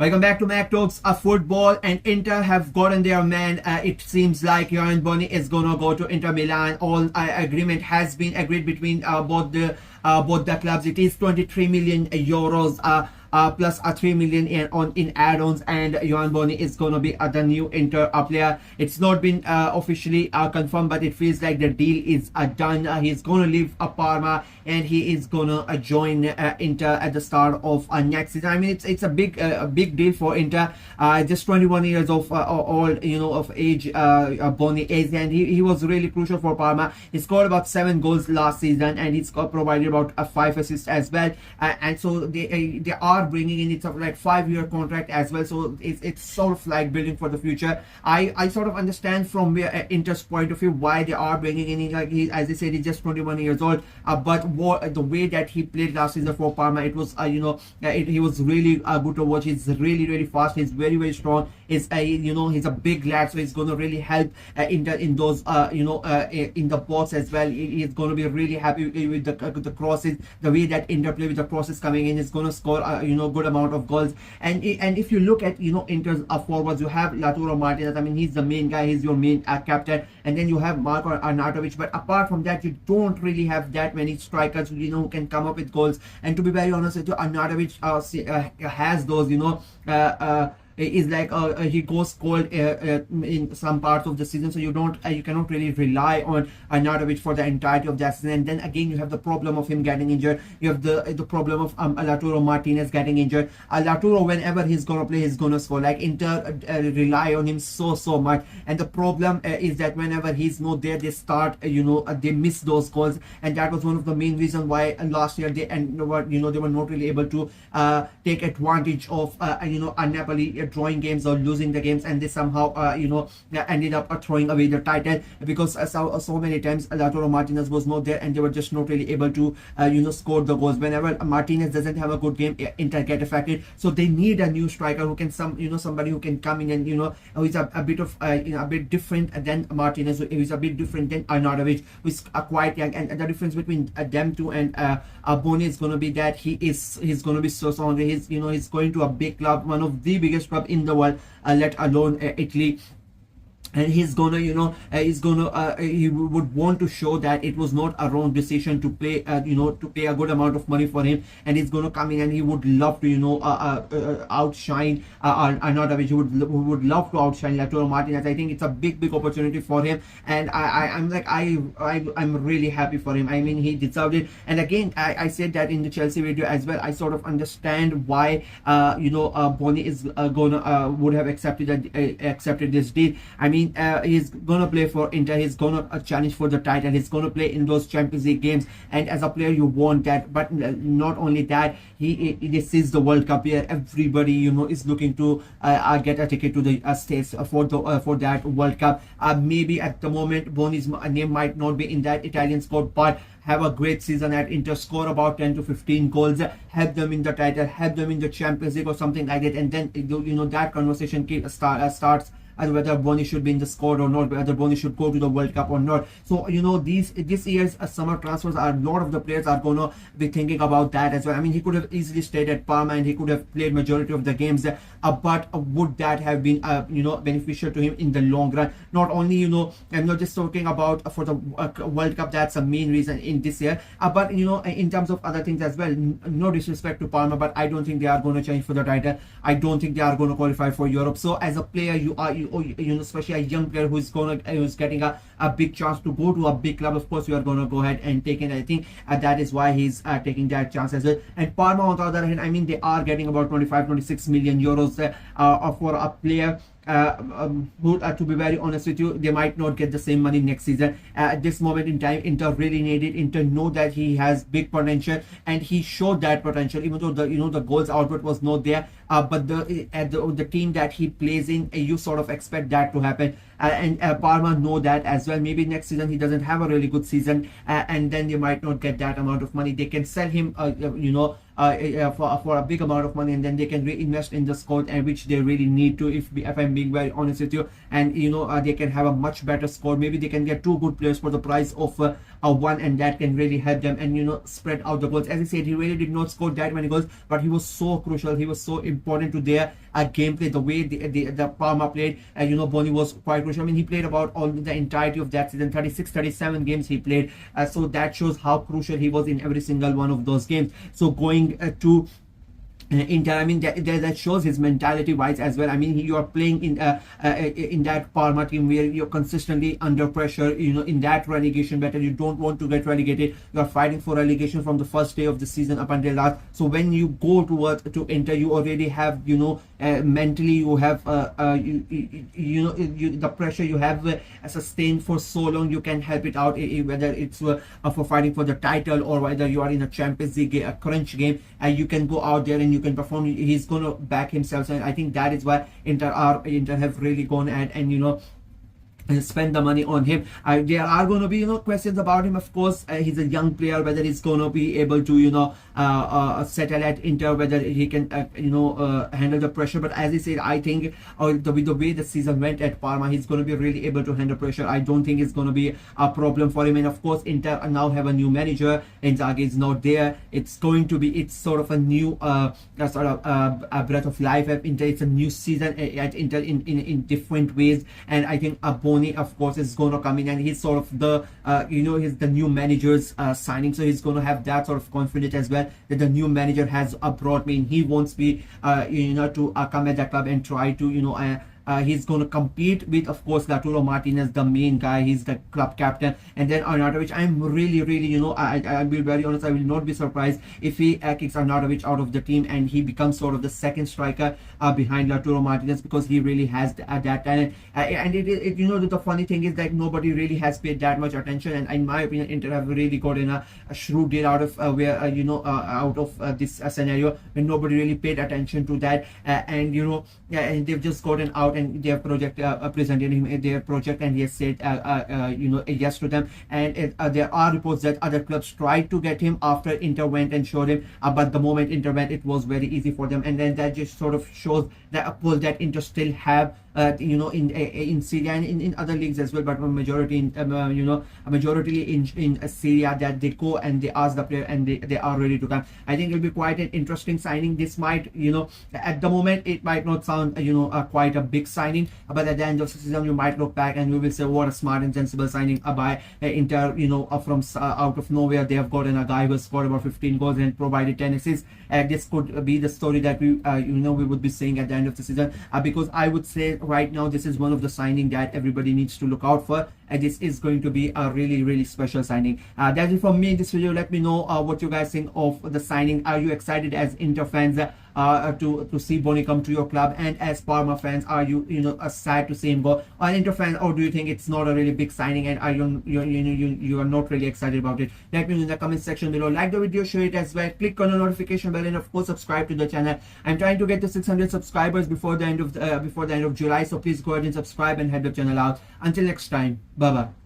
Welcome back to Mac Talks of Football, and Inter have gotten their man. It seems like Yoab Bonny is gonna go to Inter Milan. All agreement has been agreed between both the clubs. It is 23 million euros. Plus 3 million in add-ons, and Yoab Bonny is gonna be the new Inter player. It's not been officially confirmed, but it feels like the deal is done. He's gonna leave Parma and he is gonna join Inter at the start of next season. I mean, it's a big deal for Inter. Just 21 years of old, of age. Bonny is, and he was really crucial for Parma. He scored about 7 goals last season, and he's provided about 5 assists as well. And so they are bringing in, it's a like 5-year contract as well, so it's sort of like building for the future. I sort of understand from where Inter's point of view why they are bringing in, like as I said, he's just 21 years old, but the way that he played last season for Parma, it was he was really good to watch. He's really fast, he's very strong. He's he's a big lad, so he's going to really help Inter in those in the box as well. He's going to be really happy with the crosses, the way that Inter play with the crosses coming in. He's going to score good amount of goals. And if you look at Inter's forwards, you have Lautaro Martinez. I mean, he's the main guy, he's your main captain, and then you have Marko Arnautovic. But apart from that, you don't really have that many strikers who can come up with goals. And to be very honest with you, Arnautovic has those is like he goes cold in some parts of the season, so you cannot really rely on Arnautovic for the entirety of that season. And then again, you have the problem of him getting injured. You have the problem of Lautaro Martinez getting injured. Lautaro, whenever he's gonna play, he's gonna score. Like Inter rely on him so much, and the problem is that whenever he's not there, they start they miss those goals. And that was one of the main reasons why last year they were not really able to take advantage of Napoli drawing games or losing the games, and they somehow ended up throwing away the title because so many times Lautaro Martinez was not there, and they were just not really able to score the goals. Whenever Martinez doesn't have a good game, Inter get affected. So they need a new striker who can somebody who can come in and who is a bit of a bit different than Martinez, who is a bit different than Arnautovic, who is quite young. And the difference between them two and Bonny is going to be that he's going to be so hungry. He's going to a big club, one of the biggest club in the world, let alone Italy. And he's gonna he would want to show that it was not a wrong decision to pay to pay a good amount of money for him. And he's gonna come in and he would love to outshine Arnautovic. He would love to outshine Lautaro Martinez. I think it's a big opportunity for him, and I'm really happy for him. I mean, he deserved it. And again, I said that in the Chelsea video as well. I sort of understand why Bonny is would have accepted this deal. I mean, he's gonna play for Inter. He's gonna challenge for the title. He's gonna play in those Champions League games, and as a player, you want that. But not only that, this is the World Cup year. Everybody is looking to get a ticket to the States for that World Cup. Maybe at the moment, Bonny's name might not be in that Italian squad, but have a great season at Inter, score about 10 to 15 goals, help them in the title, help them in the Champions League or something like that, and then that conversation starts and whether Bonny should be in the squad or not, whether Bonny should go to the World Cup or not. So this year's summer transfers, a lot of the players are gonna be thinking about that as well. I mean, he could have easily stayed at Parma and he could have played majority of the games, but would that have been beneficial to him in the long run? Not only I'm not just talking about for the World Cup, that's a main reason in this year, but in terms of other things as well. No disrespect to Parma, but I don't think they are going to change for the title. I don't think they are going to qualify for Europe. So as a player, especially a young player who's getting a big chance to go to a big club, of course you are going to go ahead and take it. I think that is why he's taking that chance as well. And Parma, on the other hand, I mean, they are getting about 26 million euros for a player who, to be very honest with you, they might not get the same money next season. At this moment in time, Inter really needed. Inter know that he has big potential, and he showed that potential, even though the goals output was not there. But the team that he plays in, you sort of expect that to happen. And Parma know that as well. Maybe next season he doesn't have a really good season, and then they might not get that amount of money. They can sell him for a big amount of money, and then they can reinvest in the squad, and which they really need to, if I'm being very honest with you. And they can have a much better squad. Maybe they can get two good players for the price of one, and that can really help them, and spread out the goals. As I said, he really did not score that many goals, but he was so crucial, he was so important to their gameplay, the way the Parma played. Bonny was quite crucial. I mean, he played about all the entirety of that season, 36-37 games he played, so that shows how crucial he was in every single one of those games. So going to Inter, I mean, that shows his mentality wise as well. I mean, you are playing in that Parma team where you're consistently under pressure, in that relegation battle. You don't want to get relegated. You are fighting for relegation from the first day of the season up until last. So when you go to Inter, you already have, mentally you have the pressure you have sustained for so long. You can help it out, whether it's for fighting for the title, or whether you are in a Champions League, a crunch game, and you can go out there and you can perform. He's going to back himself, and I think that is why Inter have really gone ahead and and spend the money on him. There are going to be questions about him, of course. He's a young player, whether he's going to be able to settle at Inter, whether he can handle the pressure. But as I said, I think the way the season went at Parma, he's going to be really able to handle pressure. I don't think it's going to be a problem for him. And of course, Inter now have a new manager. Inzaghi is not there. It's sort of a new a breath of life at Inter. It's a new season at Inter in different ways, and I think Bonny, of course, is going to come in, and he's sort of the he's the new manager's signing, so he's going to have that sort of confidence as well, that the new manager has brought me in. He wants me to come at that club and try to he's going to compete with, of course, Lautaro Martinez, the main guy. He's the club captain. And then Arnautovic, I'm really, I'll be very honest, I will not be surprised if he kicks Arnautovic out of the team and he becomes sort of the second striker behind Lautaro Martinez, because he really has that talent. And the funny thing is that nobody really has paid that much attention. And in my opinion, Inter have really gotten a shrewd deal out of out of this scenario, when nobody really paid attention to that. And they've just gotten out, and their project presented him their project, and he has said yes to them. And there are reports that other clubs tried to get him after Inter went and showed him, but the moment Inter went, it was very easy for them. And then that just sort of shows the pull that Inter still have in Syria and in other leagues as well, but a majority in Syria, that they go and they ask the player and they are ready to come. I think it will be quite an interesting signing. This might at the moment it might not sound quite a big signing, but at the end of the season you might look back and you will say, what a smart and sensible signing by Inter. From out of nowhere they have gotten a guy who has scored about 15 goals and provided 10 assists. This could be the story that we would be seeing at the end of the season, because I would say right now this is one of the signing that everybody needs to look out for, and this is going to be a really special signing. That's it from me in this video. Let me know what you guys think of the signing. Are you excited as Inter fans to see Bonny come to your club, and as Parma fans, are you sad to see him go? Or Inter fans, or do you think it's not a really big signing and are you are not really excited about it? Let me know in the comment section below. Like the video, share it as well, click on the notification bell, and of course subscribe to the channel. I'm trying to get to 600 subscribers before the end of July, so please go ahead and subscribe and help the channel out. Until next time, bye bye.